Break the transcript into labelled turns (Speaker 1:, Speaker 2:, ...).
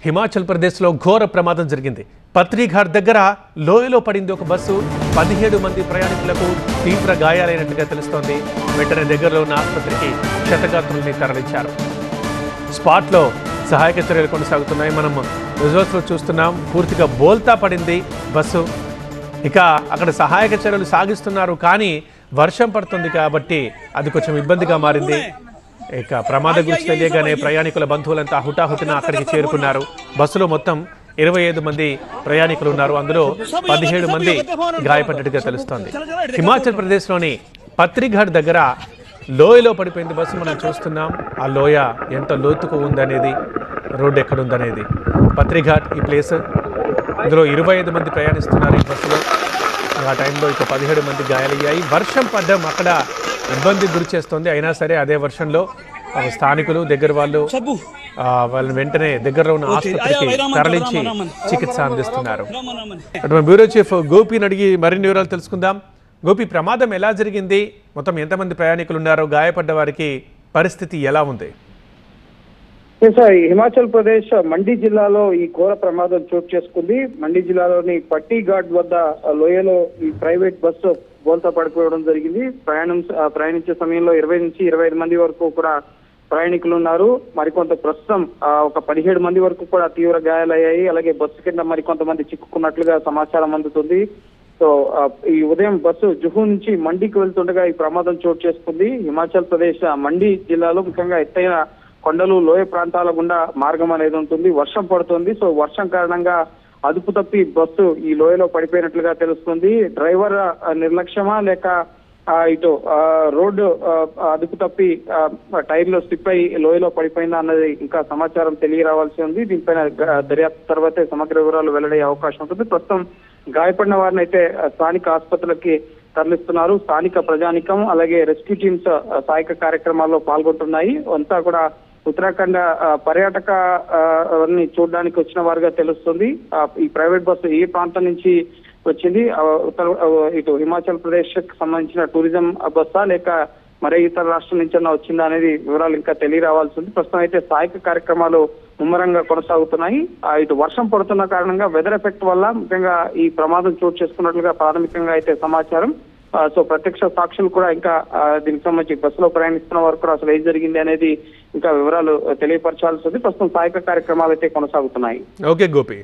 Speaker 1: హిమాచల్ ప్రదేశ్లో ఘోర ప్రమాదం జరిగింది. పత్రిఘాట్ దగ్గర లోయలో పడింది ఒక బస్సు. 17 మంది ప్రయాణికులకు తీవ్ర గాయాలైనట్టుగా తెలుస్తోంది. వెంటనే దగ్గరలో ఉన్న ఆసుపత్రికి క్షతగాత్రుల్ని తరలించారు. స్పాట్లో సహాయక చర్యలు కొనసాగుతున్నాయి. మనం రిజల్ట్స్లో చూస్తున్నాం. పూర్తిగా బోల్తా పడింది బస్సు. ఇక అక్కడ సహాయక చర్యలు సాగిస్తున్నారు, కానీ వర్షం పడుతుంది కాబట్టి అది కొంచెం ఇబ్బందిగా మారింది. ఇక ప్రమాదం గురించి తెలియగానే ప్రయాణికుల బంధువులంతా హుటాహుటిన అక్కడికి చేరుకున్నారు. బస్సులో మొత్తం 25 మంది ప్రయాణికులు ఉన్నారు. అందులో 17 మంది గాయపడ్డట్టుగా తెలుస్తోంది. హిమాచల్ ప్రదేశ్లోని పత్రిఘాట్ దగ్గర లోయలో పడిపోయింది బస్సు. మనం చూస్తున్నాం ఆ లోయ ఎంత లోతుకు ఉందనేది, రోడ్డు ఎక్కడుందనేది. పత్రిఘాట్ ఈ ప్లేస్. ఇందులో 25 మంది ప్రయాణిస్తున్నారు ఈ బస్సులో. ఆ టైంలో ఇక 17 మంది గాయాలయ్యాయి. వర్షం పడ్డం అక్కడ ఇబ్బందికి గురి చేస్తుంది. అయినా సరే అదే వర్షంలో స్థానికులు దగ్గర వాళ్ళని వెంటనే దగ్గరలో ఉన్న ఆసుపత్రికి తరలించి చికిత్స అందిస్తున్నారు. బ్యూరో చీఫ్ గోపిని అడిగి మరిన్ని వివరాలు తెలుసుకుందాం. గోపి, ప్రమాదం ఎలా జరిగింది? మొత్తం ఎంతమంది ప్రయాణికులు ఉన్నారు? గాయపడ్డ వారికి పరిస్థితి ఎలా ఉంది?
Speaker 2: హిమాచల్ ప్రదేశ్ మండి జిల్లాలో ఈ ఘోర ప్రమాదం చోటు చేసుకుంది. మండి జిల్లాలోని పట్టిఘాట్ వద్ద లోయలో ఈ ప్రైవేట్ బస్సు బోల్తా పడిపోవడం జరిగింది. ప్రయాణించే సమయంలో 20 నుంచి 25 మంది వరకు కూడా ప్రయాణికులు ఉన్నారు. మరికొంత ప్రస్తుతం ఒక 17 మంది వరకు కూడా తీవ్ర గాయాలయ్యాయి. అలాగే బస్సు కింద మరికొంతమంది చిక్కుకున్నట్లుగా సమాచారం అందుతుంది. సో ఈ ఉదయం బస్సు జుహూ నుంచి మండికి వెళ్తుండగా ఈ ప్రమాదం చోటు చేసుకుంది. హిమాచల్ ప్రదేశ్ మండి జిల్లాలో ముఖ్యంగా ఎత్తైన కొండలు, లోయ ప్రాంతాల గుండా మార్గం అనేది ఉంటుంది. వర్షం పడుతుంది. సో వర్షం కారణంగా అదుపు తప్పి బస్సు ఈ లోయలో పడిపోయినట్లుగా తెలుస్తుంది. డ్రైవర్ నిర్లక్ష్యమా లేక ఇటు రోడ్డు అదుపు తప్పి టైర్లో స్లిప్ అయి లోయలో పడిపోయిందా అన్నది ఇంకా సమాచారం తెలియరావాల్సి ఉంది. దీనిపైన దర్యాప్తు తర్వాతే సమగ్ర వివరాలు వెల్లడయ్యే అవకాశం ఉంటుంది. ప్రస్తుతం గాయపడిన వారిని అయితే స్థానిక ఆసుపత్రులకి తరలిస్తున్నారు. స్థానిక ప్రజానికం అలాగే రెస్క్యూ టీమ్స్ సహాయక కార్యక్రమాల్లో పాల్గొంటున్నాయి. అంతా కూడా ఉత్తరాఖండ్ పర్యాటక చూడడానికి వచ్చిన వారుగా తెలుస్తుంది. ఈ ప్రైవేట్ బస్సు ఏ ప్రాంతం నుంచి వచ్చింది? ఇటు హిమాచల్ ప్రదేశ్ కి సంబంధించిన టూరిజం బస్సా లేక మరే ఇతర రాష్ట్రం నుంచి వచ్చిందా అనేది వివరాలు ఇంకా తెలియరావాల్సి ఉంది. ప్రస్తుతం అయితే సహాయక కార్యక్రమాలు ముమ్మరంగా కొనసాగుతున్నాయి. ఇటు వర్షం పడుతున్న కారణంగా వెదర్ ఎఫెక్ట్ వల్ల ముఖ్యంగా ఈ ప్రమాదం చోటు చేసుకున్నట్లుగా ప్రాథమికంగా అయితే సమాచారం. సో ప్రత్యక్ష సాక్షులు కూడా ఇంకా దీనికి సంబంధించి బస్సులో ప్రయాణిస్తున్న వారు కూడా అసలు ఏం జరిగింది అనేది ఇంకా వివరాలు తెలియపరచాల్సి ఉంది. ప్రస్తుతం సహాయక కార్యక్రమాలు అయితే కొనసాగుతున్నాయి.
Speaker 1: ఓకే గోపి.